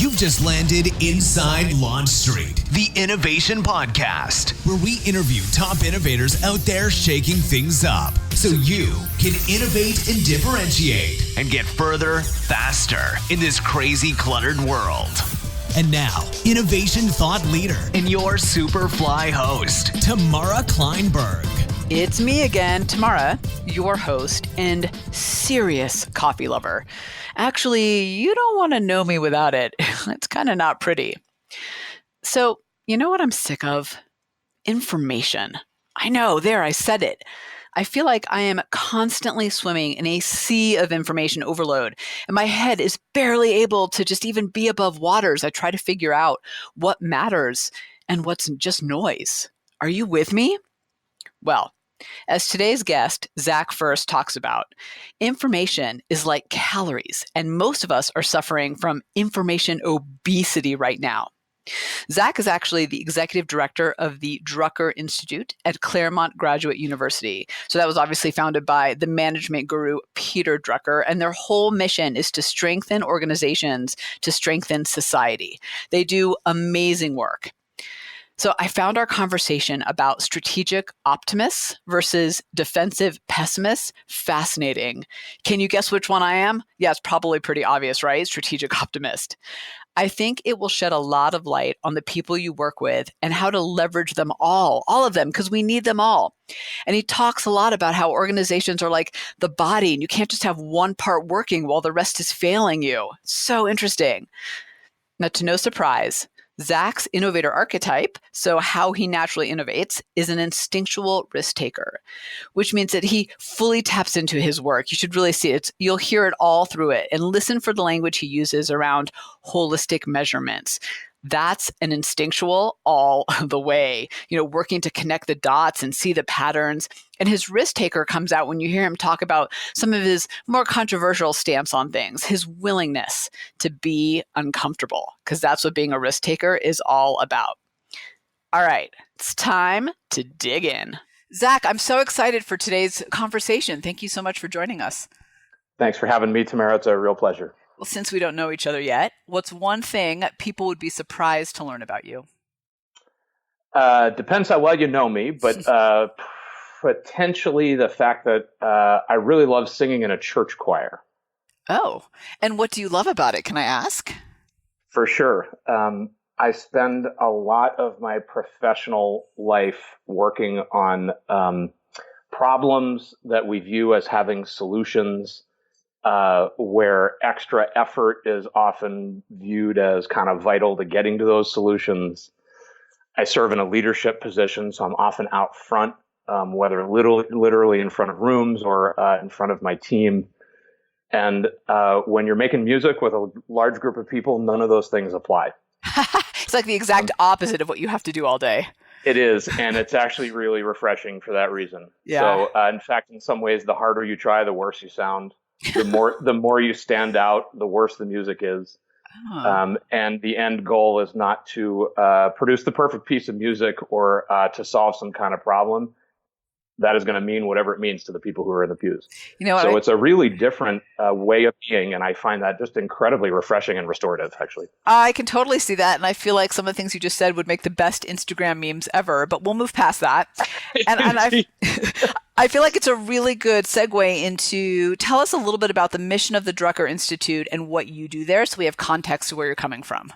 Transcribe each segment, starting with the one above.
You've just landed inside LaunchStreet, the innovation podcast, where we interview top innovators out there shaking things up so you can innovate and differentiate and get further, faster in this crazy, cluttered world. And now, innovation thought leader and your Superfly host, Tamara Kleinberg. It's me again, Tamara, your host and serious coffee lover. Actually, you don't want to know me without it. It's kind of not pretty. So, you know what I'm sick of? Information. I know, there, I said it. I feel like I am constantly swimming in a sea of information overload, and my head is barely able to just even be above water as I try to figure out what matters and what's just noise. Are you with me? Well, as today's guest, Zach First, talks about, information is like calories, and most of us are suffering from information obesity right now. Zach is actually the executive director of the Drucker Institute at Claremont Graduate University. So that was obviously founded by the management guru, Peter Drucker, and their whole mission is to strengthen organizations, to strengthen society. They do amazing work. So I found our conversation about strategic optimists versus defensive pessimists fascinating. Can you guess which one I am? Yeah, it's probably pretty obvious, right? Strategic optimist. I think it will shed a lot of light on the people you work with and how to leverage them all of them, because we need them all. And he talks a lot about how organizations are like the body, and you can't just have one part working while the rest is failing you. So interesting. Now, to no surprise, Zach's innovator archetype, so how he naturally innovates, is an instinctual risk taker, which means that he fully taps into his work. You should really see it. You'll hear it all through it, and listen for the language he uses around holistic measurements. That's an instinctual all the way, working to connect the dots and see the patterns. And his risk taker comes out when you hear him talk about some of his more controversial stance on things, his willingness to be uncomfortable, because that's what being a risk taker is all about. All right, it's time to dig in. Zach, I'm so excited for today's conversation. Thank you so much for joining us. Thanks for having me, Tamara. It's a real pleasure. Well, since we don't know each other yet, what's one thing people would be surprised to learn about you? Depends how well you know me, but potentially the fact that I really love singing in a church choir. Oh, and what do you love about it? Can I ask? For sure. I spend a lot of my professional life working on problems that we view as having solutions, where extra effort is often viewed as kind of vital to getting to those solutions. I serve in a leadership position, so I'm often out front, whether literally in front of rooms or in front of my team. And when you're making music with a large group of people, none of those things apply. It's like the exact opposite of what you have to do all day. It is, and it's actually really refreshing for that reason. Yeah. So, in fact, in some ways, the harder you try, the worse you sound. The more you stand out, the worse the music is. Oh. And the end goal is not to produce the perfect piece of music or to solve some kind of problem. That is going to mean whatever it means to the people who are in the pews. So it's a really different way of being, and I find that just incredibly refreshing and restorative, actually. I can totally see that, and I feel like some of the things you just said would make the best Instagram memes ever, but we'll move past that. And I feel like it's a really good segue into, tell us a little bit about the mission of the Drucker Institute and what you do there, so we have context to where you're coming from.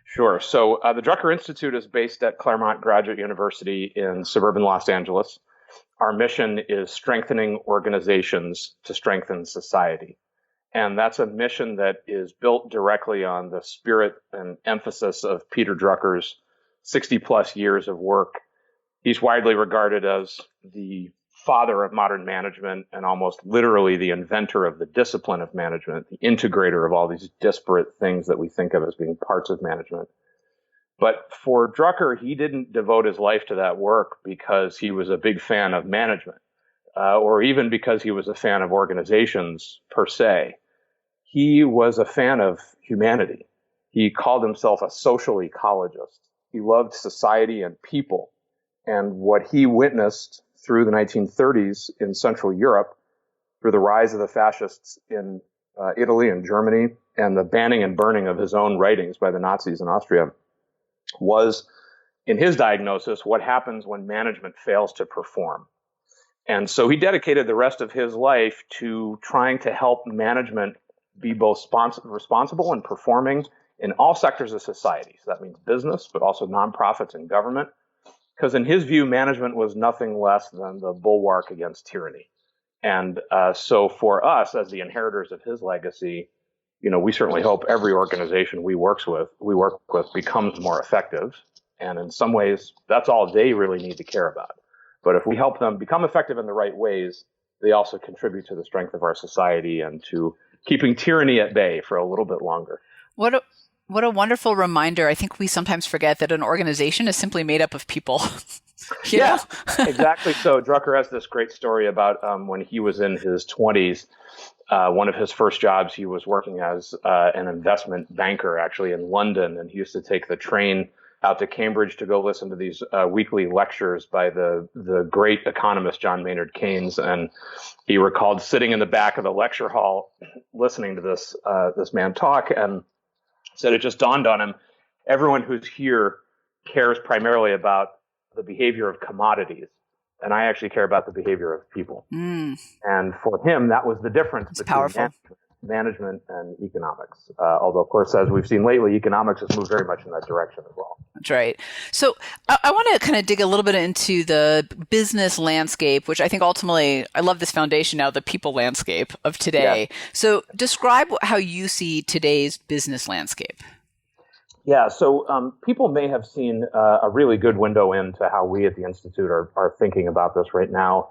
Sure. So the Drucker Institute is based at Claremont Graduate University in suburban Los Angeles. Our mission is strengthening organizations to strengthen society. And that's a mission that is built directly on the spirit and emphasis of Peter Drucker's 60 plus years of work. He's widely regarded as the father of modern management and almost literally the inventor of the discipline of management, the integrator of all these disparate things that we think of as being parts of management. But for Drucker, he didn't devote his life to that work because he was a big fan of management, or even because he was a fan of organizations per se. He was a fan of humanity. He called himself a social ecologist. He loved society and people. And what he witnessed through the 1930s in Central Europe, through the rise of the fascists in Italy and Germany, and the banning and burning of his own writings by the Nazis in Austria was, in his diagnosis, what happens when management fails to perform. And so he dedicated the rest of his life to trying to help management be both responsible and performing in all sectors of society. So that means business, but also nonprofits and government. Because in his view, management was nothing less than the bulwark against tyranny. And so for us, as the inheritors of his legacy, we certainly hope every organization we work with becomes more effective. And in some ways, that's all they really need to care about. But if we help them become effective in the right ways, they also contribute to the strength of our society and to keeping tyranny at bay for a little bit longer. What a wonderful reminder. I think we sometimes forget that an organization is simply made up of people. Yeah, exactly. So Drucker has this great story about when he was in his 20s, one of his first jobs, he was working as an investment banker actually in London. And he used to take the train out to Cambridge to go listen to these weekly lectures by the great economist John Maynard Keynes. And he recalled sitting in the back of the lecture hall listening to this man talk, and said it just dawned on him, everyone who's here cares primarily about the behavior of commodities, and I actually care about the behavior of people. And for him, that was the difference between management and economics. Although, of course, as we've seen lately, economics has moved very much in that direction as well. That's right. So I want to kind of dig a little bit into the business landscape, which I think ultimately, I love this foundation now, the people landscape of today. Yeah. So describe how you see today's business landscape. Yeah, so people may have seen a really good window into how we at the Institute are thinking about this right now.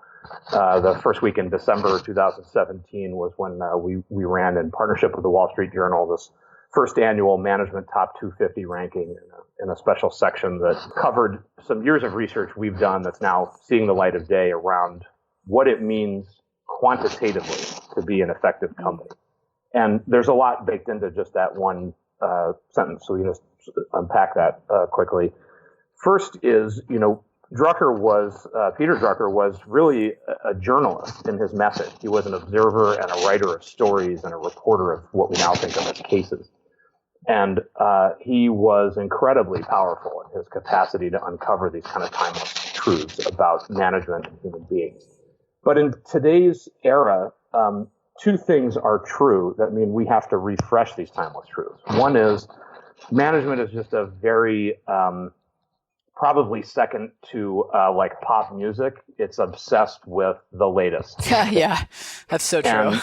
The first week in December 2017 was when we ran in partnership with the Wall Street Journal this first annual Management Top 250 ranking in a special section that covered some years of research we've done that's now seeing the light of day around what it means quantitatively to be an effective company. And there's a lot baked into just that one sentence, so we just unpack that quickly. First is, Peter Drucker was really a journalist in his method. He was an observer and a writer of stories and a reporter of what we now think of as cases. And he was incredibly powerful in his capacity to uncover these kind of timeless truths about management and human beings. But in today's era, two things are true that mean we have to refresh these timeless truths. One is management is just a very, probably second to like pop music. It's obsessed with the latest. Yeah, that's so true.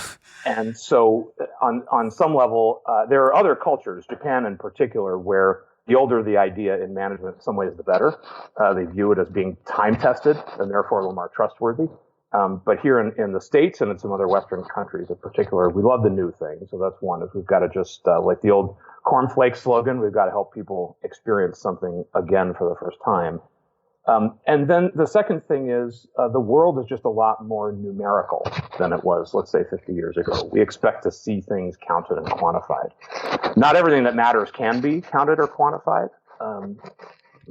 And so on some level, there are other cultures, Japan in particular, where the older the idea in management, in some ways the better. They view it as being time-tested and therefore a little more trustworthy. But here in the States and in some other Western countries in particular, we love the new thing. So that's one, is we've got to just, like the old cornflake slogan, we've got to help people experience something again for the first time. And then the second thing is the world is just a lot more numerical than it was, let's say, 50 years ago. We expect to see things counted and quantified. Not everything that matters can be counted or quantified,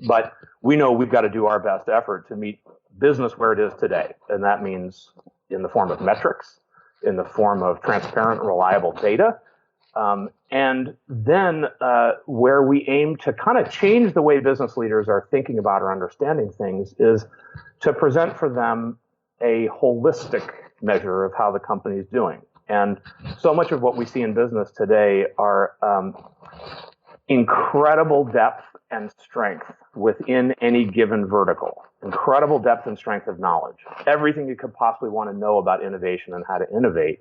but we know we've got to do our best effort to meet business where it is today. And that means in the form of metrics, in the form of transparent, reliable data, and then where we aim to kind of change the way business leaders are thinking about or understanding things is to present for them a holistic measure of how the company is doing. And so much of what we see in business today are incredible depth and strength within any given vertical, incredible depth and strength of knowledge, everything you could possibly want to know about innovation and how to innovate,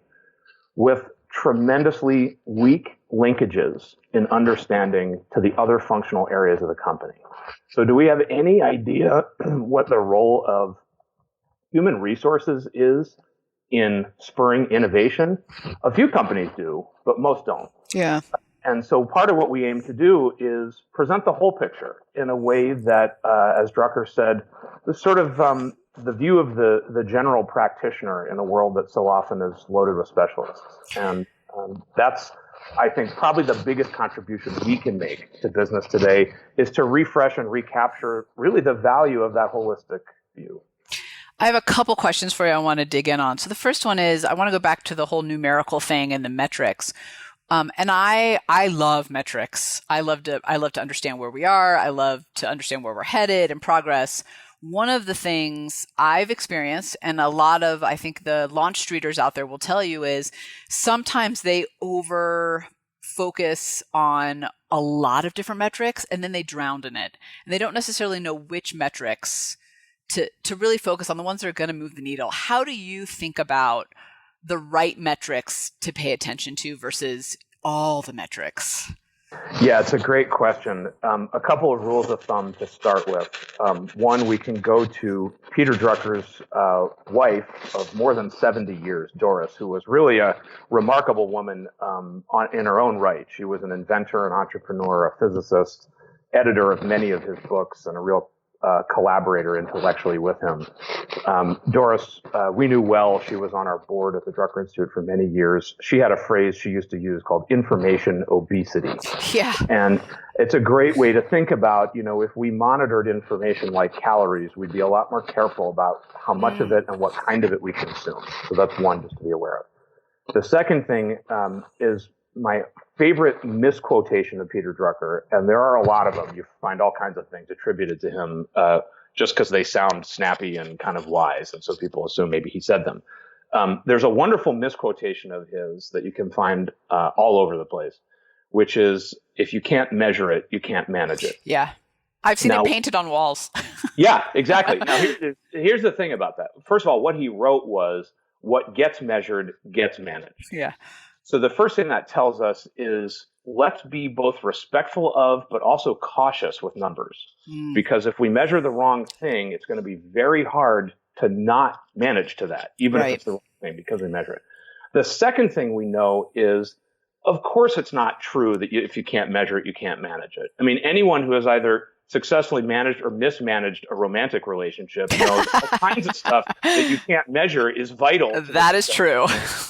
with tremendously weak linkages in understanding to the other functional areas of the company. So do we have any idea what the role of human resources is in spurring innovation? A few companies do, but most don't. Yeah. And so part of what we aim to do is present the whole picture in a way that, as Drucker said, is sort of the view of the general practitioner in a world that so often is loaded with specialists. And that's, I think, probably the biggest contribution we can make to business today, is to refresh and recapture really the value of that holistic view. I have a couple questions for you I want to dig in on. So the first one is, I want to go back to the whole numerical thing and the metrics. And I love metrics. I love to understand where we are. I love to understand where we're headed and progress. One of the things I've experienced, and a lot of, I think the Launchstreeters out there will tell you, is sometimes they over focus on a lot of different metrics and then they drown in it. And they don't necessarily know which metrics to really focus on, the ones that are going to move the needle. How do you think about the right metrics to pay attention to versus all the metrics? Yeah, it's a great question. A couple of rules of thumb to start with. One, we can go to Peter Drucker's wife of more than 70 years, Doris, who was really a remarkable woman in her own right. She was an inventor, an entrepreneur, a physicist, editor of many of his books, and a real collaborator intellectually with him. Doris, we knew well. She was on our board at the Drucker Institute for many years. She had a phrase she used to use called information obesity. Yeah. And it's a great way to think about, if we monitored information like calories, we'd be a lot more careful about how much of it and what kind of it we consume. So that's one just to be aware of. The second thing is my favorite misquotation of Peter Drucker, and there are a lot of them. You find all kinds of things attributed to him just because they sound snappy and kind of wise, and so people assume maybe he said them. There's a wonderful misquotation of his that you can find all over the place, which is, if you can't measure it, you can't manage it. Yeah. I've seen it painted on walls. Yeah, exactly. Now, here's the thing about that. First of all, what he wrote was, what gets measured gets managed. Yeah. So the first thing that tells us is, let's be both respectful of, but also cautious with numbers. Because if we measure the wrong thing, it's going to be very hard to not manage to that, even if it's the wrong thing, because we measure it. The second thing we know is, of course, it's not true that if you can't measure it, you can't manage it. I mean, anyone who has either successfully managed or mismanaged a romantic relationship knows all kinds of stuff that you can't measure is vital. That is true.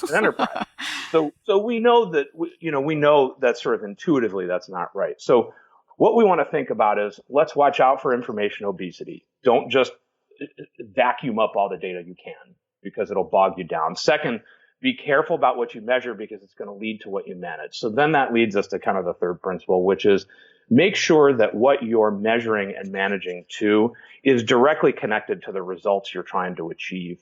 An enterprise. So we know that, we know that sort of intuitively that's not right. So what we want to think about is, let's watch out for information obesity. Don't just vacuum up all the data you can, because it'll bog you down. Second, be careful about what you measure, because it's going to lead to what you manage. So then that leads us to kind of the third principle, which is, make sure that what you're measuring and managing to is directly connected to the results you're trying to achieve.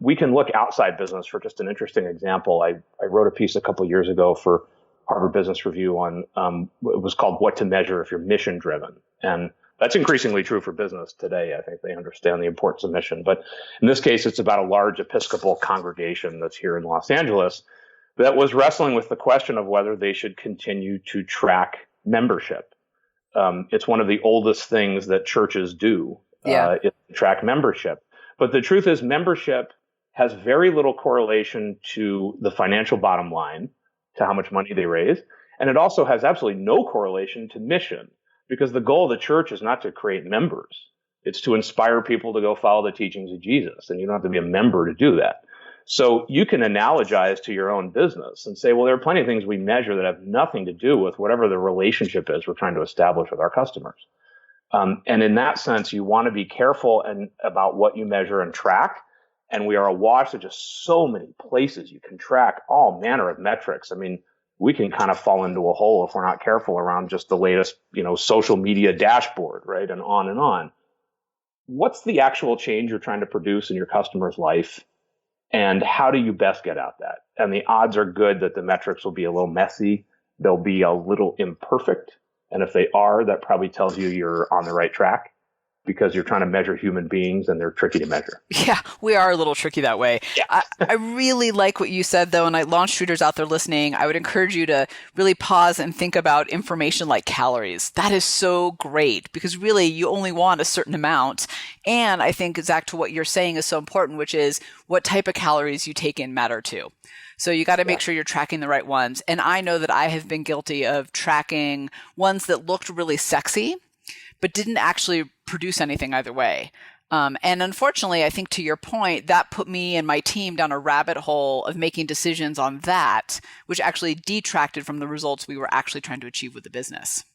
We can look outside business for just an interesting example. I wrote a piece a couple of years ago for Harvard Business Review on, it was called What to Measure If You're Mission Driven. And that's increasingly true for business today. I think they understand the importance of mission. But in this case, it's about a large Episcopal congregation that's here in Los Angeles that was wrestling with the question of whether they should continue to track membership. It's one of the oldest things that churches do, is track membership. But the truth is, membership has very little correlation to the financial bottom line, to how much money they raise. And it also has absolutely no correlation to mission, because the goal of the church is not to create members. It's to inspire people to go follow the teachings of Jesus. And you don't have to be a member to do that. So you can analogize to your own business and say, well, there are plenty of things we measure that have nothing to do with whatever the relationship is we're trying to establish with our customers. And in that sense, you want to be careful about what you measure and track. And we are awash of just so many places you can track all manner of metrics. I mean, we can kind of fall into a hole if we're not careful around just the latest, social media dashboard, right? And on and on. What's the actual change you're trying to produce in your customer's life? And how do you best get at that? And the odds are good that the metrics will be a little messy. They'll be a little imperfect. And if they are, that probably tells you you're on the right track, because you're trying to measure human beings and they're tricky to measure. Yeah, we are a little tricky that way. Yeah. I really like what you said, though. And Launchstreeters out there listening, I would encourage you to really pause and think about information like calories. That is so great, because really you only want a certain amount. And I think, Zach, to what you're saying is so important, which is what type of calories you take in matter too. So you got to make sure you're tracking the right ones. And I know that I have been guilty of tracking ones that looked really sexy, but didn't actually produce anything either way. And unfortunately, I think to your point, that put me and my team down a rabbit hole of making decisions on that, which actually detracted from the results we were actually trying to achieve with the business.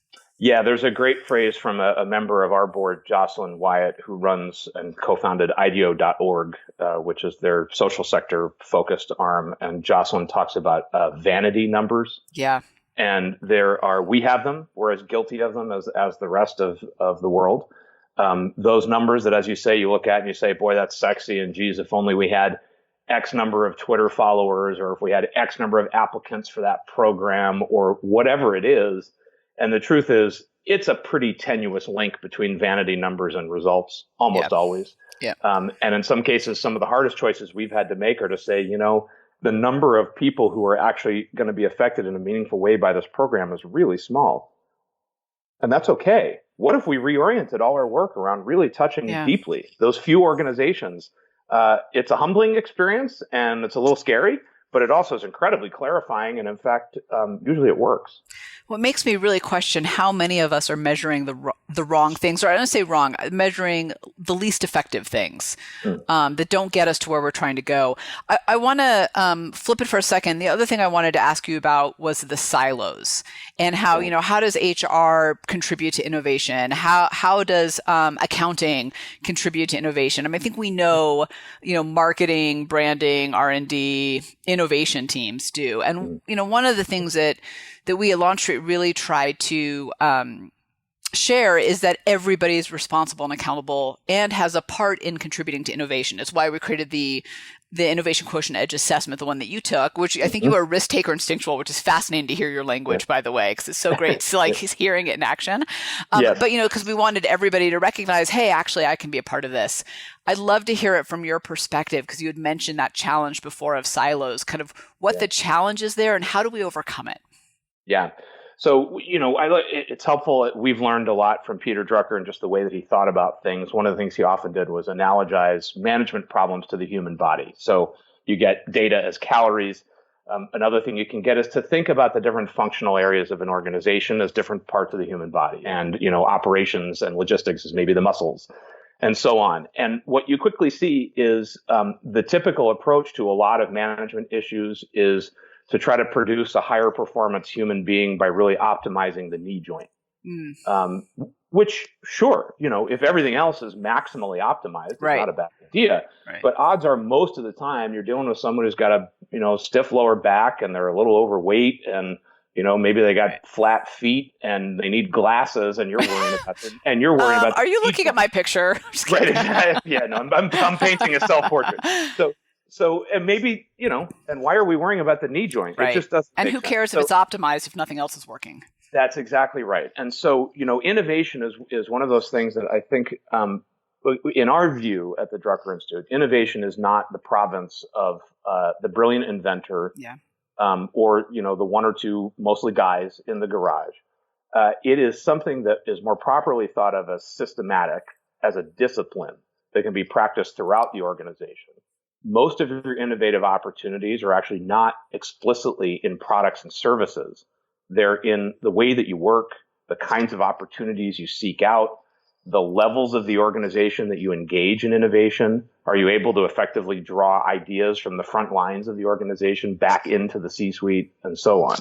Yeah, there's a great phrase from a member of our board, Jocelyn Wyatt, who runs and co-founded IDEO.org, which is their social sector focused arm. And Jocelyn talks about vanity numbers. Yeah. And we have them. We're as guilty of them as the rest of the world. Those numbers that, as you say, you look at and you say, boy, that's sexy. And geez, if only we had X number of Twitter followers, or if we had X number of applicants for that program, or whatever it is. And the truth is, it's a pretty tenuous link between vanity numbers and results, almost always. Yeah. And in some cases, some of the hardest choices we've had to make are to say, the number of people who are actually going to be affected in a meaningful way by this program is really small. And that's okay. What if we reoriented all our work around really touching deeply those few organizations? It's a humbling experience and it's a little scary, but it also is incredibly clarifying. And in fact, usually it works. What makes me really question how many of us are measuring the wrong things, or I don't say wrong, measuring the least effective things that don't get us to where we're trying to go. I want to flip it for a second. The other thing I wanted to ask you about was the silos and how, how does HR contribute to innovation? How does accounting contribute to innovation? I mean, I think we know, marketing, branding, R&D, innovation teams do. And, one of the things that we at LaunchStreet really try to share is that everybody is responsible and accountable and has a part in contributing to innovation. It's why we created the innovation quotient edge assessment, the one that you took, which I think you are a risk taker instinctual, which is fascinating to hear your language, by the way, because it's so great to he's hearing it in action. But, because we wanted everybody to recognize, hey, actually, I can be a part of this. I'd love to hear it from your perspective, because you had mentioned that challenge before of silos, kind of what the challenge is there and how do we overcome it? Yeah. So, it's helpful. We've learned a lot from Peter Drucker and just the way that he thought about things. One of the things he often did was analogize management problems to the human body. So you get data as calories. Another thing you can get is to think about the different functional areas of an organization as different parts of the human body. And, operations and logistics is maybe the muscles and so on. And what you quickly see is the typical approach to a lot of management issues is to try to produce a higher performance human being by really optimizing the knee joint. Which, sure, if everything else is maximally optimized, it's not a bad idea. Right. But odds are most of the time you're dealing with someone who's got a, stiff lower back and they're a little overweight and, maybe they got flat feet and they need glasses and you're worrying about them. And you're worrying about. Are you looking at my picture? Right. Yeah, no, I'm painting a self-portrait. So, and maybe, and why are we worrying about the knee joint? Right. It just doesn't. And who cares if it's optimized if nothing else is working? That's exactly right. And so, innovation is one of those things that I think, in our view at the Drucker Institute, innovation is not the province of the brilliant inventor, or, the one or two, mostly guys in the garage. It is something that is more properly thought of as systematic, as a discipline that can be practiced throughout the organization. Most of your innovative opportunities are actually not explicitly in products and services. They're in the way that you work, the kinds of opportunities you seek out, the levels of the organization that you engage in innovation. Are you able to effectively draw ideas from the front lines of the organization back into the C-suite and so on?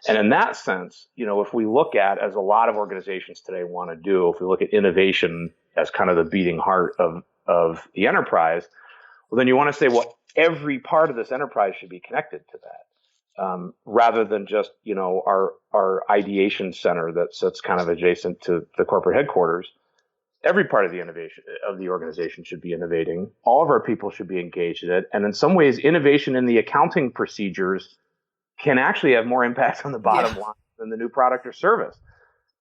And in that sense, if we look at, as a lot of organizations today want to do, if we look at innovation as kind of the beating heart of the enterprise, well, then you want to say, well, every part of this enterprise should be connected to that, rather than just, our ideation center that sits kind of adjacent to the corporate headquarters. Every part of the innovation of the organization should be innovating. All of our people should be engaged in it. And in some ways, innovation in the accounting procedures can actually have more impact on the bottom line than the new product or service.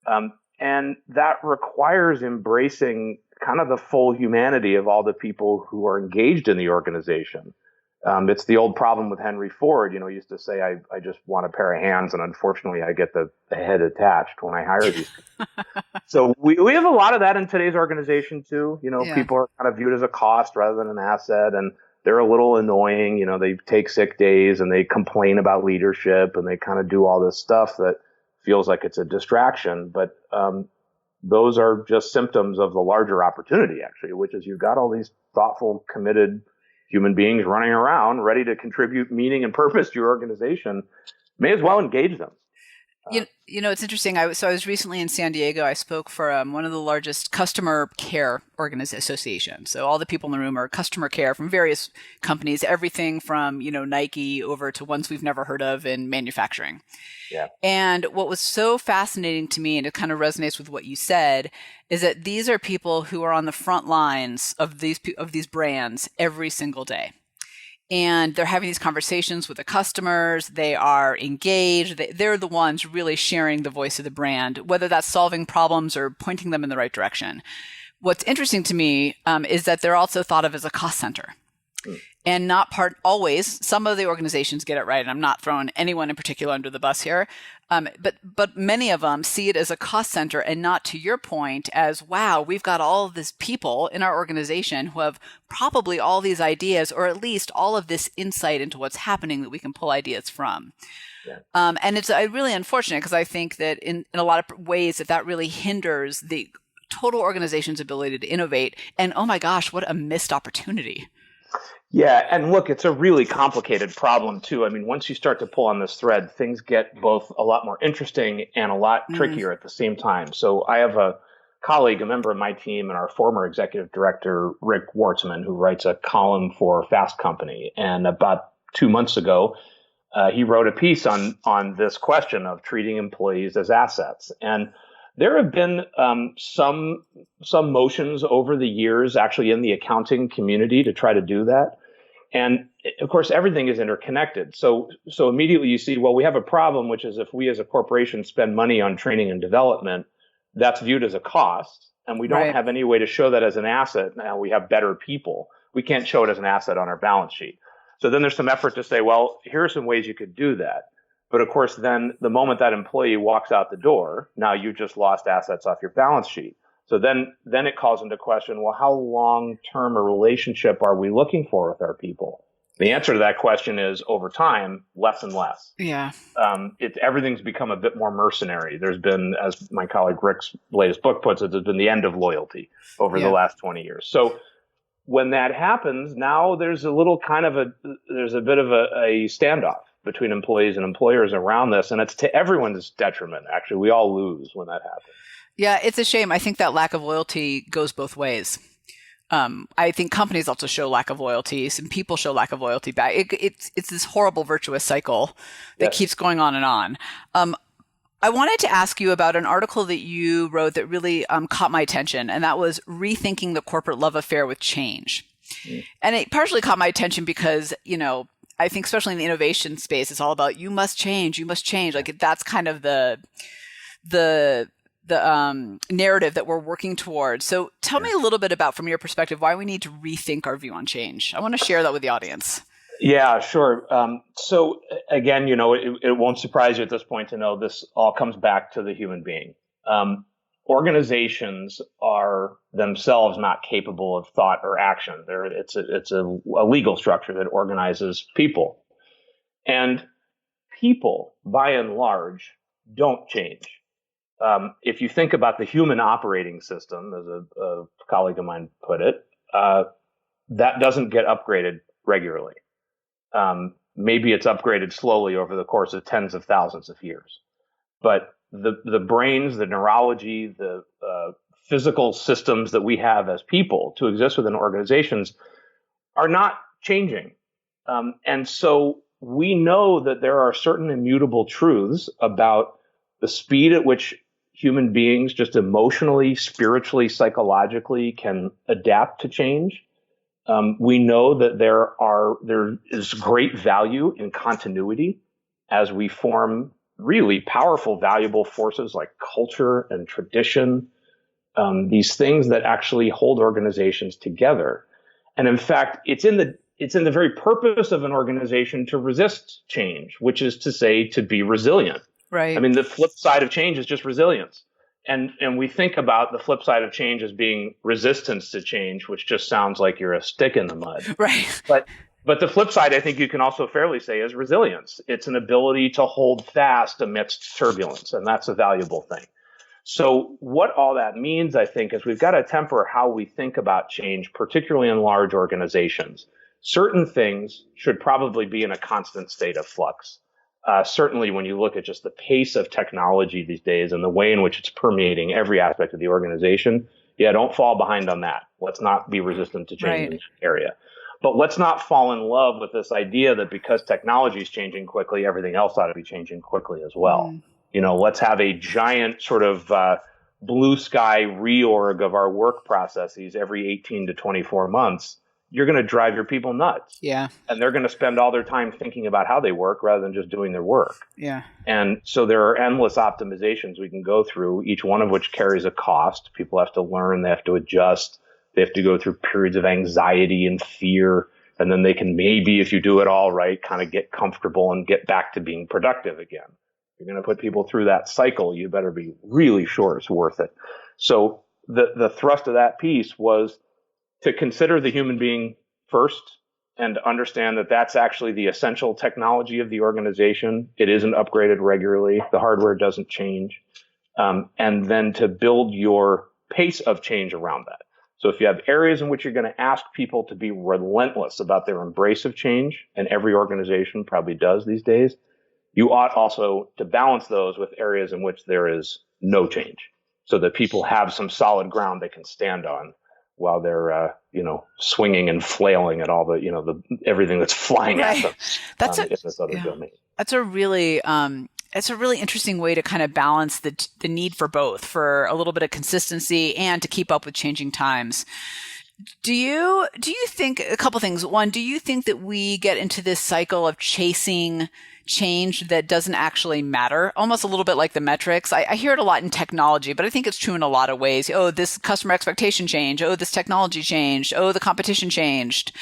And that requires embracing kind of the full humanity of all the people who are engaged in the organization. It's the old problem with Henry Ford. He used to say, I just want a pair of hands, and unfortunately I get the head attached when I hire these people. So we have a lot of that in today's organization too. People are kind of viewed as a cost rather than an asset, and they're a little annoying. They take sick days and they complain about leadership and they kind of do all this stuff that feels like it's a distraction. But those are just symptoms of the larger opportunity, actually, which is you've got all these thoughtful, committed human beings running around ready to contribute meaning and purpose to your organization. May as well engage them. It's interesting. So I was recently in San Diego. I spoke for one of the largest customer care associations. So all the people in the room are customer care from various companies, everything from, Nike over to ones we've never heard of in manufacturing. Yeah. And what was so fascinating to me, and it kind of resonates with what you said, is that these are people who are on the front lines of these brands every single day. And they're having these conversations with the customers. They are engaged. They're the ones really sharing the voice of the brand, whether that's solving problems or pointing them in the right direction. What's interesting to me is that they're also thought of as a cost center. And not always. Some of the organizations get it right. And I'm not throwing anyone in particular under the bus here. But many of them see it as a cost center and not, to your point, as, wow, we've got all of these people in our organization who have probably all these ideas, or at least all of this insight into what's happening that we can pull ideas from. Yeah. And it's really unfortunate, because I think that in a lot of ways that really hinders the total organization's ability to innovate. And oh my gosh, what a missed opportunity. Yeah, and look, it's a really complicated problem too. I mean, once you start to pull on this thread, things get both a lot more interesting and a lot trickier at the same time. So I have a colleague, a member of my team, and our former executive director, Rick Wartzman, who writes a column for Fast Company. And about 2 months ago, he wrote a piece on this question of treating employees as assets. And there have been some motions over the years, actually in the accounting community, to try to do that. And of course, everything is interconnected. So immediately you see, well, we have a problem, which is if we as a corporation spend money on training and development, that's viewed as a cost. And we don't have any way to show that as an asset. Now we have better people. We can't show it as an asset on our balance sheet. So then there's some effort to say, well, here are some ways you could do that. But of course, then the moment that employee walks out the door, now you just lost assets off your balance sheet. So then it calls into question, well, how long-term a relationship are we looking for with our people? The answer to that question is, over time, less and less. Yeah. Everything's become a bit more mercenary. There's been, as my colleague Rick's latest book puts it, there's been the end of loyalty over the last 20 years. So when that happens, now there's a bit of a standoff between employees and employers around this, and it's to everyone's detriment. Actually, we all lose when that happens. Yeah, it's a shame. I think that lack of loyalty goes both ways. I think companies also show lack of loyalty. Some people show lack of loyalty back. It's this horrible virtuous cycle that keeps going on and on. I wanted to ask you about an article that you wrote that really caught my attention, and that was Rethinking the Corporate Love Affair with Change. And it partially caught my attention because, I think especially in the innovation space, it's all about you must change. Like that's kind of the narrative that we're working towards. So tell me a little bit about, from your perspective, why we need to rethink our view on change. I want to share that with the audience. Yeah, sure. So again, it won't surprise you at this point to know this all comes back to the human being. Organizations are themselves not capable of thought or action. It's a legal structure that organizes people. And people, by and large, don't change. If you think about the human operating system, as a colleague of mine put it, that doesn't get upgraded regularly. Maybe it's upgraded slowly over the course of tens of thousands of years. But the brains, the neurology, the physical systems that we have as people to exist within organizations are not changing. And so we know that there are certain immutable truths about the speed at which human beings just emotionally, spiritually, psychologically can adapt to change. We know that there is great value in continuity as we form really powerful, valuable forces like culture and tradition, these things that actually hold organizations together. And in fact, it's in the very purpose of an organization to resist change, which is to say, to be resilient. Right. I mean, the flip side of change is just resilience. And we think about the flip side of change as being resistance to change, which just sounds like you're a stick in the mud. Right. But the flip side, I think you can also fairly say, is resilience. It's an ability to hold fast amidst turbulence, and that's a valuable thing. So what all that means, I think, is we've got to temper how we think about change, particularly in large organizations. Certain things should probably be in a constant state of flux. certainly when you look at just the pace of technology these days and the way in which it's permeating every aspect of the organization, don't fall behind on that. Let's not be resistant to change in that area. But let's not fall in love with this idea that because technology is changing quickly, everything else ought to be changing quickly as well. Let's have a giant sort of blue sky reorg of our work processes every 18 to 24 months. You're going to drive your people nuts. Yeah. And they're going to spend all their time thinking about how they work rather than just doing their work. Yeah. And so there are endless optimizations we can go through, each one of which carries a cost. People have to learn, they have to adjust, they have to go through periods of anxiety and fear. And then they can maybe, if you do it all right, kind of get comfortable and get back to being productive again. If you're going to put people through that cycle, you better be really sure it's worth it. So the thrust of that piece was to consider the human being first and understand that that's actually the essential technology of the organization. It isn't upgraded regularly. The hardware doesn't change. And then to build your pace of change around that. So if you have areas in which you're going to ask people to be relentless about their embrace of change, and every organization probably does these days, you ought also to balance those with areas in which there is no change so that people have some solid ground they can stand on while they're, swinging and flailing at all the everything that's flying at them in this other domain. That's a really interesting way to kind of balance the need for both, for a little bit of consistency and to keep up with changing times. Do you think a couple things? One, do you think that we get into this cycle of chasing change that doesn't actually matter, almost a little bit like the metrics? I hear it a lot in technology, but I think it's true in a lot of ways. Oh, this customer expectation changed. Oh, this technology changed. Oh, the competition changed.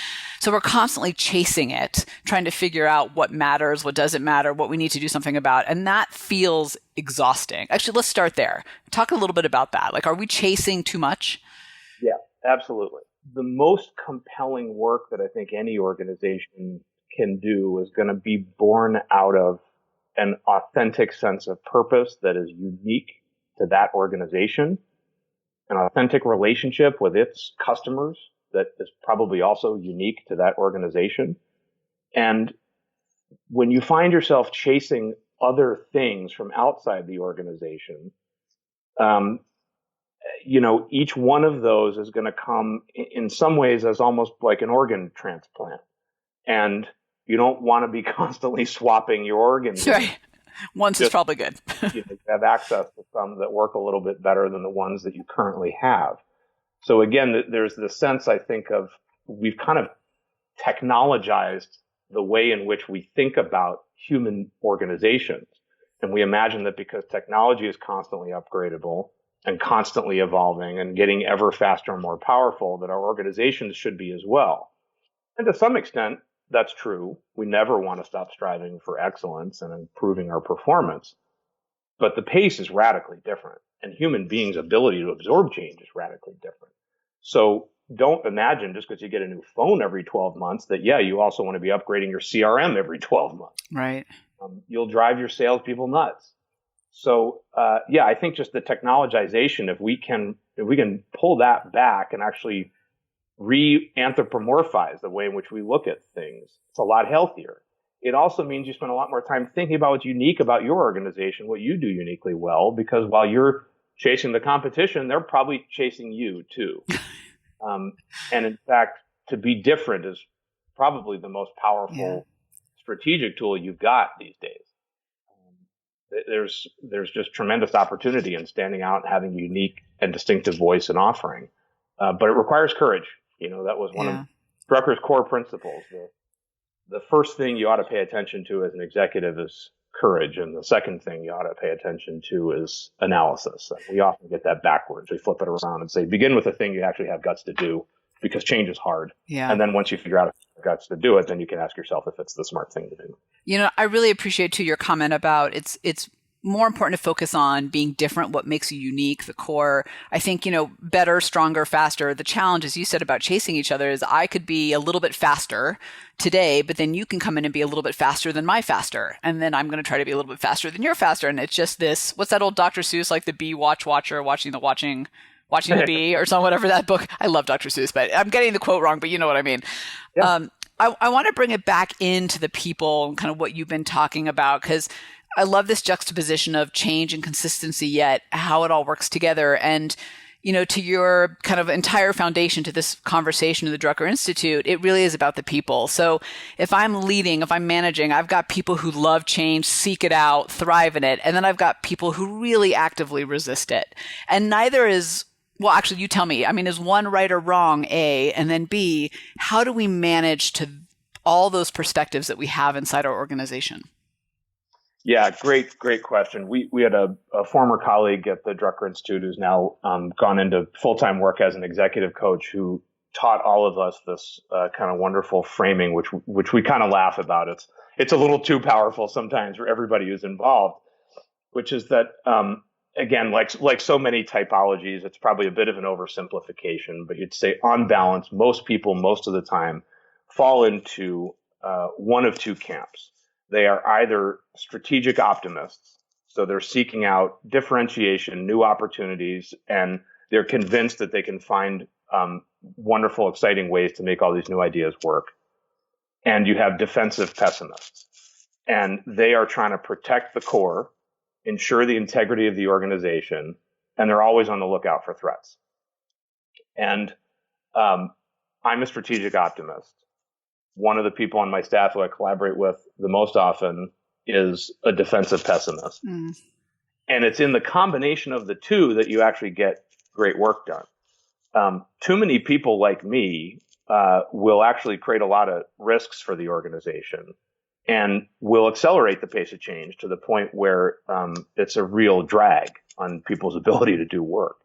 So we're constantly chasing it, trying to figure out what matters, what doesn't matter, what we need to do something about. And that feels exhausting. Actually, let's start there. Talk a little bit about that. Like, are we chasing too much? Yeah, absolutely. The most compelling work that I think any organization can do is going to be born out of an authentic sense of purpose that is unique to that organization, an authentic relationship with its customers that is probably also unique to that organization. And when you find yourself chasing other things from outside the organization, each one of those is going to come in some ways as almost like an organ transplant. And you don't want to be constantly swapping your organs. Right. Once is probably good. You have access to some that work a little bit better than the ones that you currently have. So again, there's the sense, I think, of we've kind of technologized the way in which we think about human organizations. And we imagine that because technology is constantly upgradable and constantly evolving and getting ever faster and more powerful, that our organizations should be as well. And to some extent, that's true. We never want to stop striving for excellence and improving our performance. But the pace is radically different. And human beings' ability to absorb change is radically different. So don't imagine just because you get a new phone every 12 months that, you also want to be upgrading your CRM every 12 months. Right. You'll drive your salespeople nuts. So, I think just the technologization, if we can pull that back and actually re-anthropomorphize the way in which we look at things, it's a lot healthier. It also means you spend a lot more time thinking about what's unique about your organization, what you do uniquely well, because while you're chasing the competition, they're probably chasing you too. And in fact, to be different is probably the most powerful strategic tool you've got these days. There's just tremendous opportunity in standing out and having a unique and distinctive voice and offering. But it requires courage. That was one of Drucker's core principles. The first thing you ought to pay attention to as an executive is courage. And the second thing you ought to pay attention to is analysis. We often get that backwards. We flip it around and say, begin with the thing you actually have guts to do, because change is hard. Yeah. And then once you figure out if you have guts to do it, then you can ask yourself if it's the smart thing to do. I really appreciate too your comment about it's more important to focus on being different, what makes you unique, the core. I think, better, stronger, faster. The challenge, as you said about chasing each other, is I could be a little bit faster today, but then you can come in and be a little bit faster than my faster. And then I'm going to try to be a little bit faster than your faster. And it's just this, what's that old Dr. Seuss, like the bee watcher, watching the bee or something, whatever that book. I love Dr. Seuss, but I'm getting the quote wrong, but you know what I mean. Yeah. I want to bring it back into the people and kind of what you've been talking about, because I love this juxtaposition of change and consistency, yet how it all works together. And, to your kind of entire foundation to this conversation of the Drucker Institute, it really is about the people. So if I'm leading, if I'm managing, I've got people who love change, seek it out, thrive in it. And then I've got people who really actively resist it. And neither is, well, actually, you tell me, is one right or wrong, A, and then B, how do we manage to all those perspectives that we have inside our organization? Yeah, great question. We had a former colleague at the Drucker Institute who's now gone into full-time work as an executive coach, who taught all of us this kind of wonderful framing, which we kind of laugh about. It's a little too powerful sometimes for everybody who's involved, which is that, again, like so many typologies, it's probably a bit of an oversimplification, but you'd say on balance, most people most of the time fall into one of two camps. They are either strategic optimists, so they're seeking out differentiation, new opportunities, and they're convinced that they can find wonderful, exciting ways to make all these new ideas work. And you have defensive pessimists, and they are trying to protect the core, ensure the integrity of the organization, and they're always on the lookout for threats. And I'm a strategic optimist. One of the people on my staff who I collaborate with the most often is a defensive pessimist. Mm. And it's in the combination of the two that you actually get great work done. Too many people like me will actually create a lot of risks for the organization and will accelerate the pace of change to the point where it's a real drag on people's ability to do work.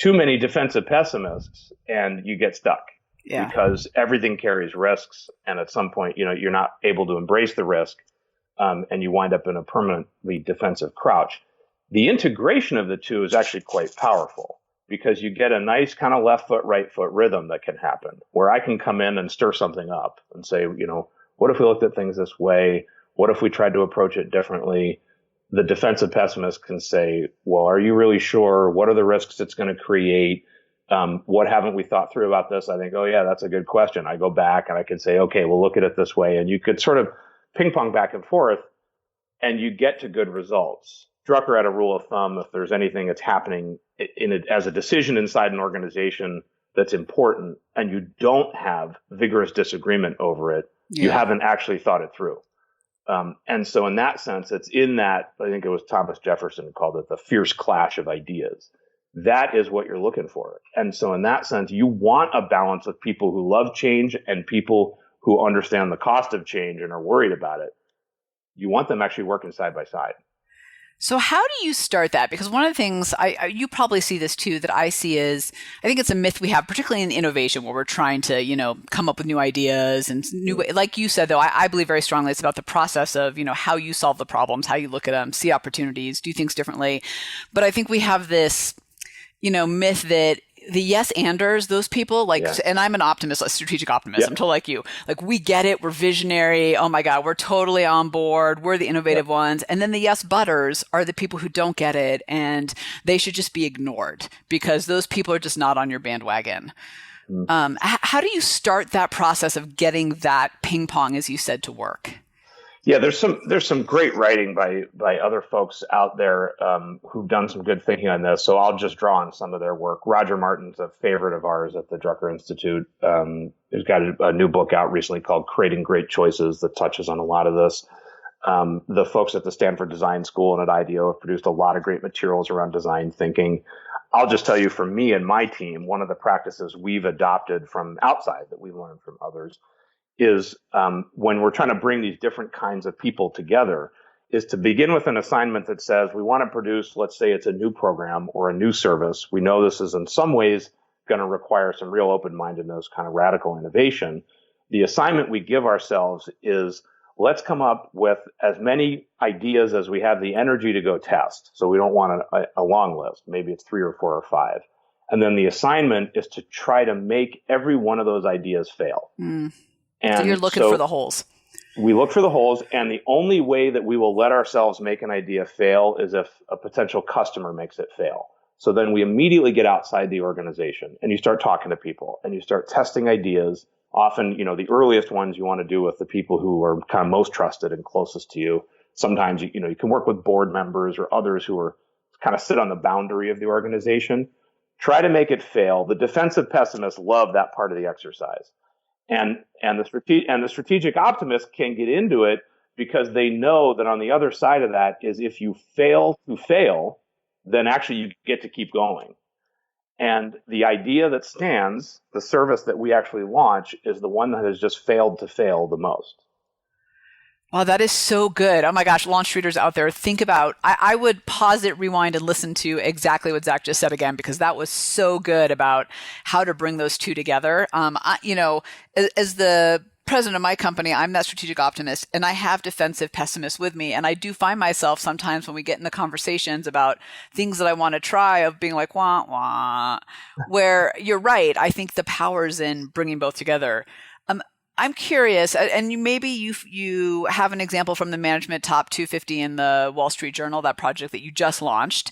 Too many defensive pessimists and you get stuck. Yeah. Because everything carries risks, and at some point, you're not able to embrace the risk, and you wind up in a permanently defensive crouch. The integration of the two is actually quite powerful because you get a nice kind of left foot, right foot rhythm that can happen, where I can come in and stir something up and say, what if we looked at things this way? What if we tried to approach it differently? The defensive pessimist can say, well, are you really sure? What are the risks it's going to create? What haven't we thought through about this? I think, oh, yeah, that's a good question. I go back and I can say, okay, we'll look at it this way. And you could sort of ping pong back and forth and you get to good results. Drucker had a rule of thumb. If there's anything that's happening as a decision inside an organization that's important and you don't have vigorous disagreement over it, you haven't actually thought it through. And so in that sense, it's in that, I think it was Thomas Jefferson who called it the fierce clash of ideas. That is what you're looking for. And so in that sense, you want a balance of people who love change and people who understand the cost of change and are worried about it. You want them actually working side by side. So how do you start that? Because one of the things you probably see this too, that I see is, I think it's a myth we have, particularly in innovation, where we're trying to, come up with new ideas and new, like you said, though, I believe very strongly it's about the process of, how you solve the problems, how you look at them, see opportunities, do things differently. But I think we have this, myth that the yes-anders, those people, and I'm an optimist, a strategic optimist. I'm totally like you. We get it. We're visionary. Oh my God, we're totally on board. We're the innovative ones. And then the yes-butters are the people who don't get it, and they should just be ignored because those people are just not on your bandwagon. How do you start that process of getting that ping pong, as you said, to work? Yeah, there's some great writing by other folks out there who've done some good thinking on this. So I'll just draw on some of their work. Roger Martin's a favorite of ours at the Drucker Institute. He's got a new book out recently called Creating Great Choices that touches on a lot of this. The folks at the Stanford Design School and at IDEO have produced a lot of great materials around design thinking. I'll just tell you, for me and my team, one of the practices we've adopted from outside that we've learned from others is when we're trying to bring these different kinds of people together, is to begin with an assignment that says we want to produce, let's say it's a new program or a new service. We know this is in some ways going to require some real open-mindedness, kind of radical innovation. The assignment we give ourselves is let's come up with as many ideas as we have the energy to go test. So we don't want a long list. Maybe it's 3 or 4 or 5. And then the assignment is to try to make every one of those ideas fail. And so you're looking for the holes. We look for the holes, and the only way that we will let ourselves make an idea fail is if a potential customer makes it fail. So then we immediately get outside the organization, and you start talking to people, and you start testing ideas Often, the earliest ones you want to do with the people who are kind of most trusted and closest to you. Sometimes, you can work with board members or others who are kind of sit on the boundary of the organization. Try to make it fail. The defensive pessimists love that part of the exercise. And the strategic optimists can get into it because they know that on the other side of that is if you fail to fail, then actually you get to keep going. And the idea that stands, the service that we actually launch, is the one that has just failed to fail the most. Wow, that is so good. Oh my gosh, Launchstreeters out there, think about, I would pause it, rewind, and listen to exactly what Zach just said again, because that was so good about how to bring those two together. As the president of my company, I'm that strategic optimist, and I have defensive pessimists with me. And I do find myself sometimes when we get into conversations about things that I want to try of being like, wah, wah, where you're right. I think the power's in bringing both together. I'm curious, and you have an example from the Management Top 250 in the Wall Street Journal, that project that you just launched.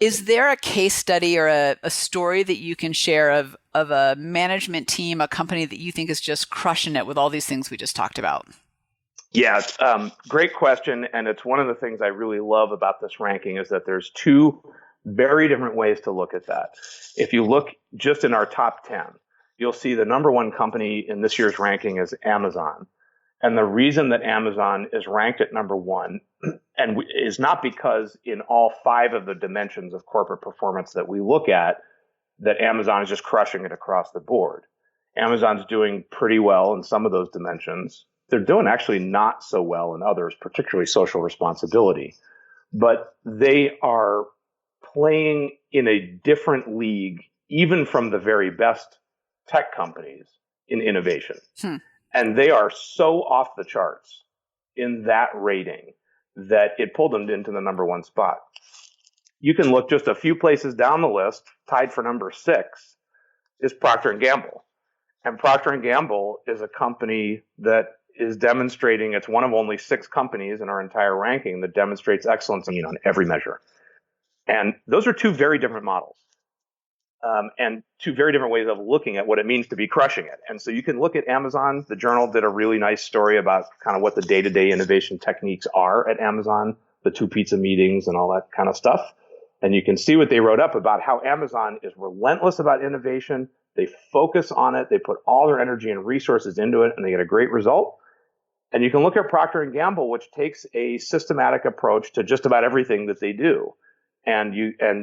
Is there a case study or a story that you can share of a management team, a company that you think is just crushing it with all these things we just talked about? Yeah, great question. And it's one of the things I really love about this ranking is that there's two very different ways to look at that. If you look just in our top 10, you'll see the number one company in this year's ranking is Amazon. And the reason that Amazon is ranked at number one is not because in all 5 of the dimensions of corporate performance that we look at, that Amazon is just crushing it across the board. Amazon's doing pretty well in some of those dimensions. They're doing actually not so well in others, particularly social responsibility. But they are playing in a different league, even from the very best tech companies in innovation. And they are so off the charts in that rating that it pulled them into the number one spot. You can look just a few places down the list, tied for number 6 is Procter & Gamble. And Procter & Gamble is a company that is demonstrating, it's one of only 6 companies in our entire ranking that demonstrates excellence on every measure. And those are 2 very different models. And 2 very different ways of looking at what it means to be crushing it. And so you can look at Amazon. The Journal did a really nice story about kind of what the day-to-day innovation techniques are at Amazon, the 2 pizza meetings and all that kind of stuff. And you can see what they wrote up about how Amazon is relentless about innovation. They focus on it. They put all their energy and resources into it, and they get a great result. And you can look at Procter & Gamble, which takes a systematic approach to just about everything that they do. And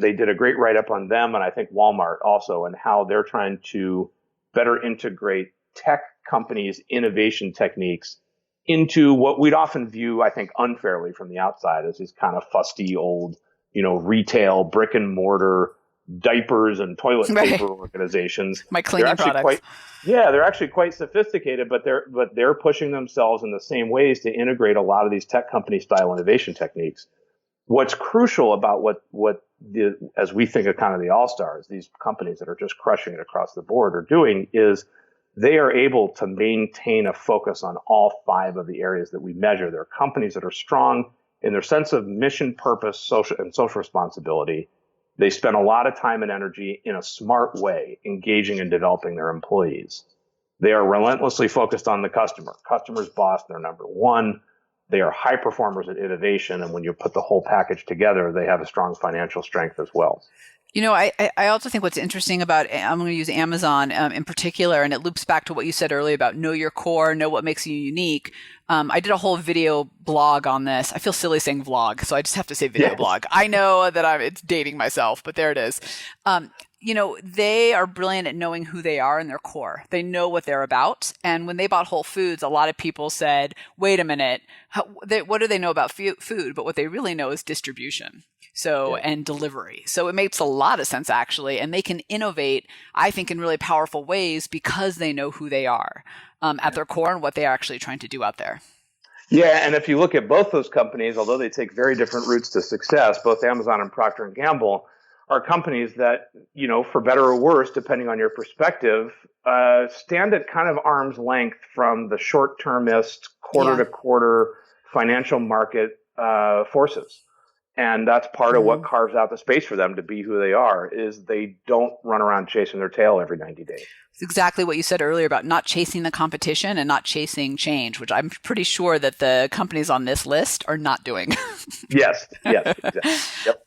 they did a great write-up on them, and I think Walmart also, and how they're trying to better integrate tech companies' innovation techniques into what we'd often view, I think, unfairly from the outside as these kind of fusty old, retail, brick and mortar, diapers and toilet paper organizations. My cleaning products. They're actually quite sophisticated, but they're pushing themselves in the same ways to integrate a lot of these tech company style innovation techniques. What's crucial about as we think of kind of the all-stars, these companies that are just crushing it across the board are doing, is they are able to maintain a focus on all 5 of the areas that we measure. They're companies that are strong in their sense of mission, purpose, social responsibility. They spend a lot of time and energy in a smart way, engaging and developing their employees. They are relentlessly focused on the customer. Customer's boss, they're number one. They are high performers at innovation, and when you put the whole package together, they have a strong financial strength as well. I also think what's interesting about, I'm going to use Amazon in particular, and it loops back to what you said earlier about know your core, know what makes you unique. I did a whole video blog on this. I feel silly saying vlog, so I just have to say video blog. I know that it's dating myself, but there it is. They are brilliant at knowing who they are in their core. They know what they're about. And when they bought Whole Foods, a lot of people said, wait a minute, what do they know about food? But what they really know is distribution. And delivery. So it makes a lot of sense, actually. And they can innovate, I think, in really powerful ways because they know who they are at their core and what they are actually trying to do out there. Yeah, and if you look at both those companies, although they take very different routes to success, both Amazon and Procter & Gamble are companies that, for better or worse, depending on your perspective, stand at kind of arm's length from the short-termist, quarter-to-quarter financial market forces. And that's part of what carves out the space for them to be who they are, is they don't run around chasing their tail every 90 days. It's exactly what you said earlier about not chasing the competition and not chasing change, which I'm pretty sure that the companies on this list are not doing. Yes, exactly. Yep.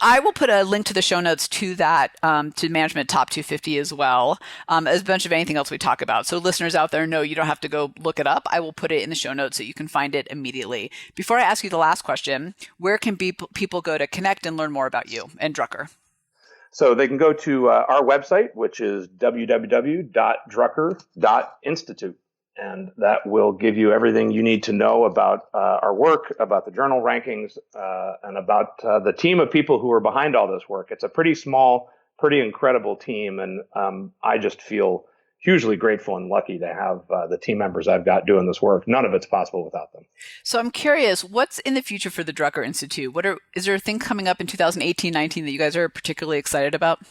I will put a link to the show notes to that, to Management Top 250 as well, as a bunch of anything else we talk about. So listeners out there know you don't have to go look it up. I will put it in the show notes so you can find it immediately. Before I ask you the last question, where can people go to connect and learn more about you and Drucker? So they can go to our website, which is www.drucker.institute. And that will give you everything you need to know about our work, about the journal rankings, and about the team of people who are behind all this work. It's a pretty small, pretty incredible team. And I just feel hugely grateful and lucky to have the team members I've got doing this work. None of it's possible without them. So I'm curious, what's in the future for the Drucker Institute? Is there a thing coming up in 2018-19 that you guys are particularly excited about?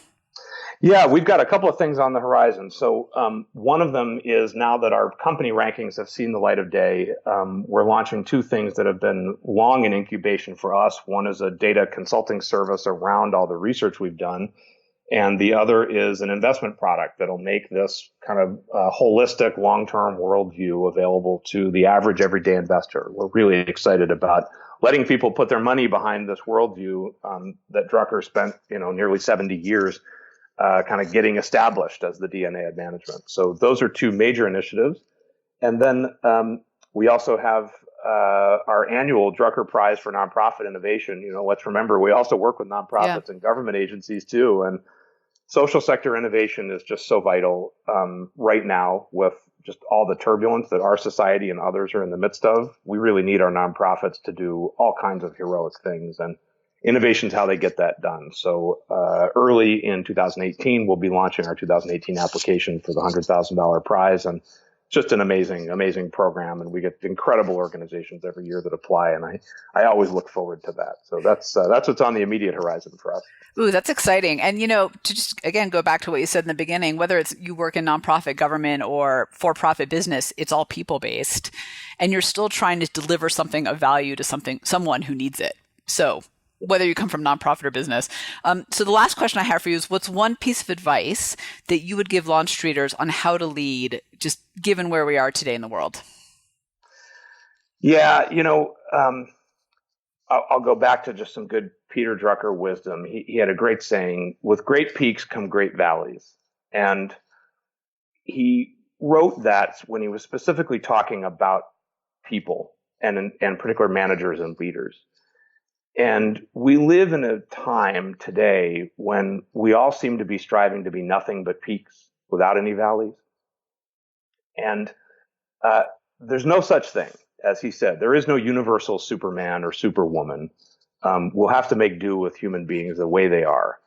Yeah, we've got a couple of things on the horizon. So one of them is, now that our company rankings have seen the light of day, we're launching two things that have been long in incubation for us. One is a data consulting service around all the research we've done. And the other is an investment product that'll make this kind of holistic, long-term worldview available to the average everyday investor. We're really excited about letting people put their money behind this worldview that Drucker spent, nearly 70 years kind of getting established as the DNA of management. So those are two major initiatives. And then we also have our annual Drucker Prize for Nonprofit Innovation. Let's remember, we also work with nonprofits and government agencies too. And social sector innovation is just so vital right now with just all the turbulence that our society and others are in the midst of. We really need our nonprofits to do all kinds of heroic things. And innovation is how they get that done. So early in 2018, we'll be launching our 2018 application for the $100,000 prize. And just an amazing, amazing program. And we get incredible organizations every year that apply. And I always look forward to that. So that's what's on the immediate horizon for us. Ooh, that's exciting. And, to just, again, go back to what you said in the beginning, whether it's you work in nonprofit, government, or for-profit business, it's all people-based. And you're still trying to deliver something of value to someone who needs it. So whether you come from nonprofit or business. So the last question I have for you is, what's one piece of advice that you would give Launchstreeters on how to lead, just given where we are today in the world? Yeah, I'll go back to just some good Peter Drucker wisdom. He had a great saying, with great peaks come great valleys. And he wrote that when he was specifically talking about people and particular managers and leaders. And we live in a time today when we all seem to be striving to be nothing but peaks without any valleys. And there's no such thing, as he said. There is no universal Superman or Superwoman. We'll have to make do with human beings the way they are.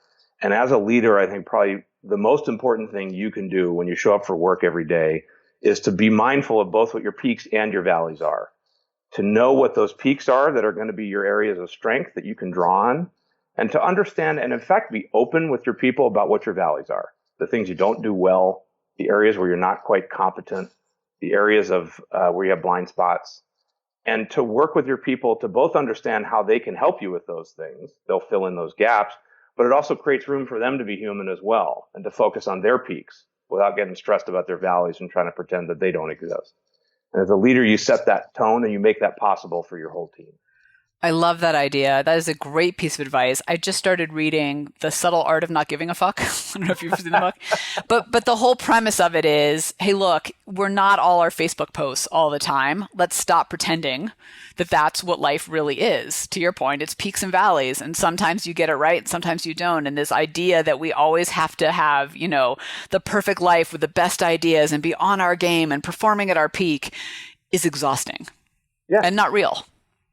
And as a leader, I think probably the most important thing you can do when you show up for work every day is to be mindful of both what your peaks and your valleys are. To know what those peaks are that are going to be your areas of strength that you can draw on, and to understand and, in fact, be open with your people about what your valleys are, the things you don't do well, the areas where you're not quite competent, the areas of where you have blind spots, and to work with your people to both understand how they can help you with those things. They'll fill in those gaps, but it also creates room for them to be human as well and to focus on their peaks without getting stressed about their valleys and trying to pretend that they don't exist. And as a leader, you set that tone and you make that possible for your whole team. I love that idea. That is a great piece of advice. I just started reading The Subtle Art of Not Giving a Fuck. I don't know if you've seen the book. But the whole premise of it is, hey, look, we're not all our Facebook posts all the time. Let's stop pretending that that's what life really is. To your point, it's peaks and valleys. And sometimes you get it right, and sometimes you don't. And this idea that we always have to have, the perfect life with the best ideas and be on our game and performing at our peak is exhausting and not real.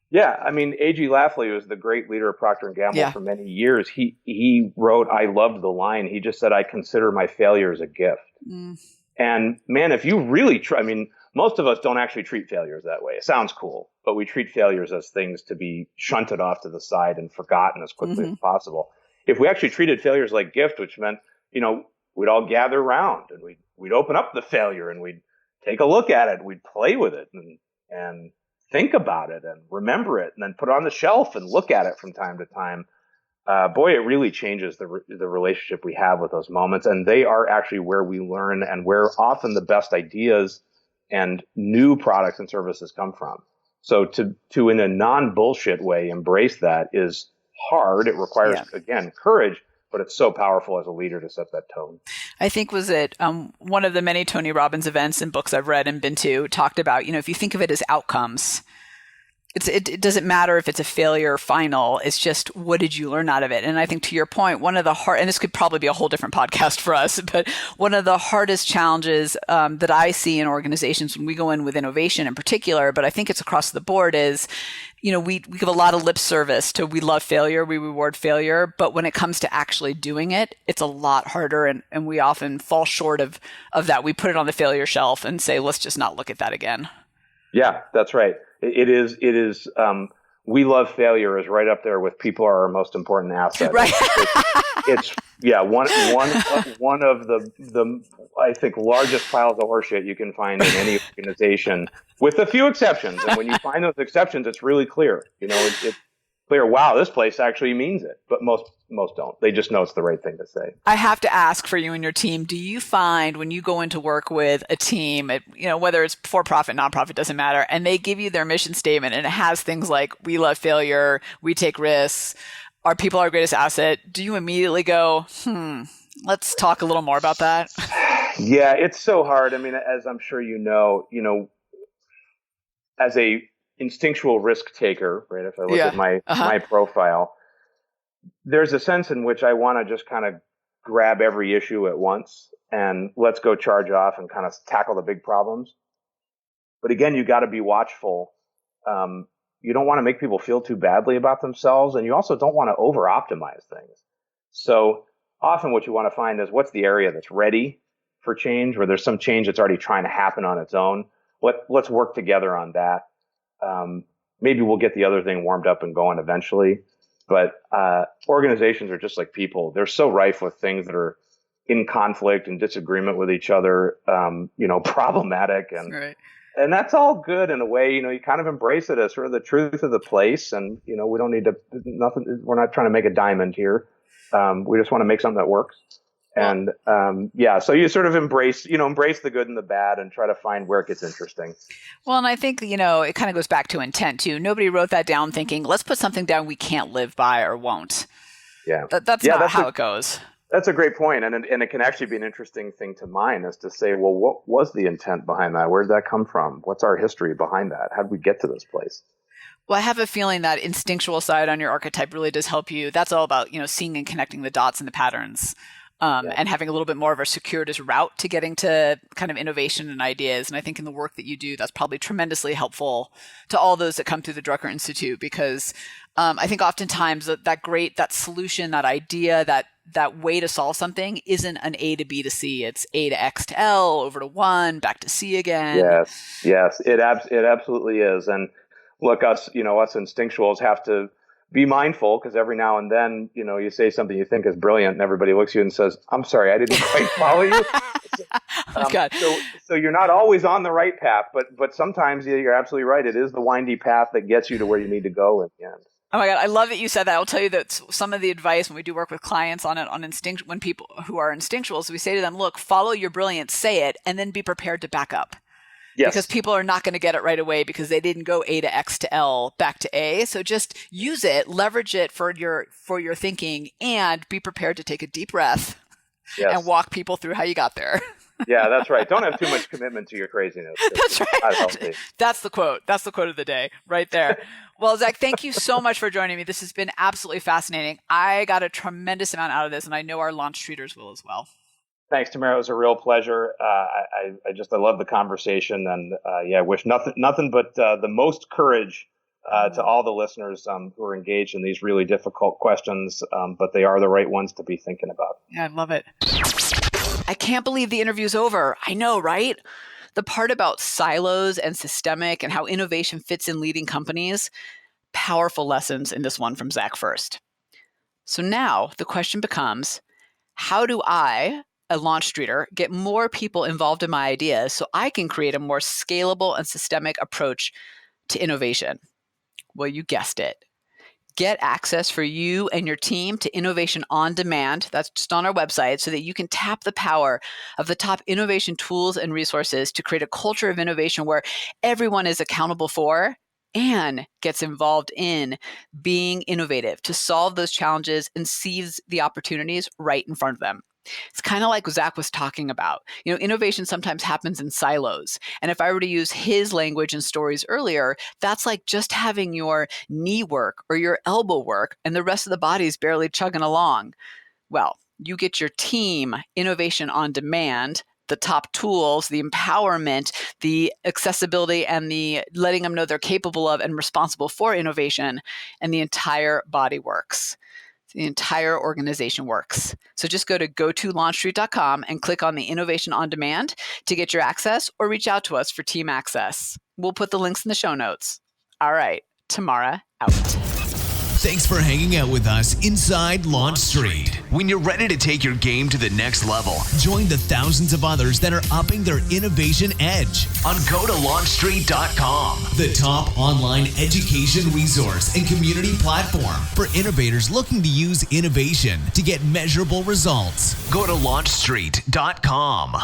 Yeah, I mean, A.G. Lafley was the great leader of Procter & Gamble for many years. He wrote, I loved the line. He just said, I consider my failures a gift. And man, if you really try, most of us don't actually treat failures that way. It sounds cool, but we treat failures as things to be shunted off to the side and forgotten as quickly as possible. If we actually treated failures like gift, which meant, we'd all gather around and we'd open up the failure and we'd take a look at it, we'd play with it and think about it and remember it and then put it on the shelf and look at it from time to time, boy, it really changes the relationship we have with those moments. And they are actually where we learn and where often the best ideas and new products and services come from. So to in a non-bullshit way embrace that is hard. It requires, again, courage, but it's so powerful as a leader to set that tone. I think was it one of the many Tony Robbins events and books I've read and been to talked about, if you think of it as outcomes, it doesn't matter if it's a failure or final. It's just, what did you learn out of it? And I think to your point, one of the and this could probably be a whole different podcast for us, but one of the hardest challenges that I see in organizations when we go in with innovation in particular, but I think it's across the board is, we give a lot of lip service to we love failure, we reward failure, but when it comes to actually doing it, it's a lot harder and we often fall short of that. We put it on the failure shelf and say, let's just not look at that again. Yeah, that's right. It is, we love failure is right up there with people are our most important asset. Right. It's one of the I think largest piles of horseshit you can find in any organization, with a few exceptions. And when you find those exceptions, it's really clear. It's clear. Wow, this place actually means it. But most don't. They just know it's the right thing to say. I have to ask for you and your team, do you find when you go into work with a team, whether it's for-profit, nonprofit, doesn't matter, and they give you their mission statement and it has things like, we love failure, we take risks, our people are our greatest asset, do you immediately go, let's talk a little more about that? Yeah, it's so hard. I mean, as I'm sure you know, as a instinctual risk taker, right? If I look at my profile, there's a sense in which I want to just kind of grab every issue at once and let's go charge off and kind of tackle the big problems. But again, you got to be watchful. You don't want to make people feel too badly about themselves, and you also don't want to over-optimize things. So often what you want to find is what's the area that's ready for change, where there's some change that's already trying to happen on its own. Let's work together on that. Maybe we'll get the other thing warmed up and going eventually. But organizations are just like people. They're so rife with things that are in conflict and disagreement with each other, problematic. And that's all good in a way. You kind of embrace it as sort of the truth of the place. And, we don't need we're not trying to make a diamond here. We just want to make something that works. And so you sort of embrace the good and the bad and try to find where it gets interesting. Well, and I think, it kind of goes back to intent too. Nobody wrote that down thinking, let's put something down we can't live by or won't. Yeah. That's not how it goes. That's a great point. And it can actually be an interesting thing to mine is to say, well, what was the intent behind that? Where did that come from? What's our history behind that? How did we get to this place? Well, I have a feeling that instinctual side on your archetype really does help you. That's all about, seeing and connecting the dots and the patterns. And having a little bit more of a circuitous route to getting to kind of innovation and ideas. And I think in the work that you do, that's probably tremendously helpful to all those that come through the Drucker Institute, because I think oftentimes that solution, that idea, that way to solve something isn't an A to B to C. It's A to X to L, over to 1, back to C again. Yes, it absolutely is. And look, us instinctuals have to be mindful, because every now and then, you say something you think is brilliant and everybody looks at you and says, I'm sorry, I didn't quite follow you. God. So you're not always on the right path, but sometimes you're absolutely right. It is the windy path that gets you to where you need to go in the end. Oh my God, I love that you said that. I'll tell you that some of the advice when we do work with clients on instinct, when people who are instinctuals, we say to them, look, follow your brilliance, say it, and then be prepared to back up. Yes. Because people are not going to get it right away because they didn't go A to X to L back to A. So just use it, leverage it for your thinking, and be prepared to take a deep breath and walk people through how you got there. Yeah, that's right. Don't have too much commitment to your craziness. That's right. That's the quote. That's the quote of the day right there. Well, Zach, thank you so much for joining me. This has been absolutely fascinating. I got a tremendous amount out of this, and I know our Launchstreeters will as well. Thanks, Tamara. It was a real pleasure. I love the conversation, and I wish nothing but the most courage to all the listeners who are engaged in these really difficult questions, but they are the right ones to be thinking about. Yeah, I love it. I can't believe the interview's over. I know, right? The part about silos and systemic and how innovation fits in leading companies, powerful lessons in this one from Zach first. So now the question becomes, how do I, a Launchstreeter, get more people involved in my ideas so I can create a more scalable and systemic approach to innovation? Well, you guessed it. Get access for you and your team to innovation on demand. That's just on our website so that you can tap the power of the top innovation tools and resources to create a culture of innovation where everyone is accountable for and gets involved in being innovative to solve those challenges and seize the opportunities right in front of them. It's kind of like Zach was talking about. Innovation sometimes happens in silos. And if I were to use his language and stories earlier, that's like just having your knee work or your elbow work and the rest of the body is barely chugging along. Well, you get your team innovation on demand, the top tools, the empowerment, the accessibility, and the letting them know they're capable of and responsible for innovation, and the entire body works. The entire organization works. So just go to go-to-launchstreet.com and click on the Innovation on Demand to get your access or reach out to us for team access. We'll put the links in the show notes. All right, Tamara out. Thanks for hanging out with us inside LaunchStreet. When you're ready to take your game to the next level, join the thousands of others that are upping their innovation edge on go-to-launchstreet.com, the top online education resource and community platform for innovators looking to use innovation to get measurable results. Go to launchstreet.com.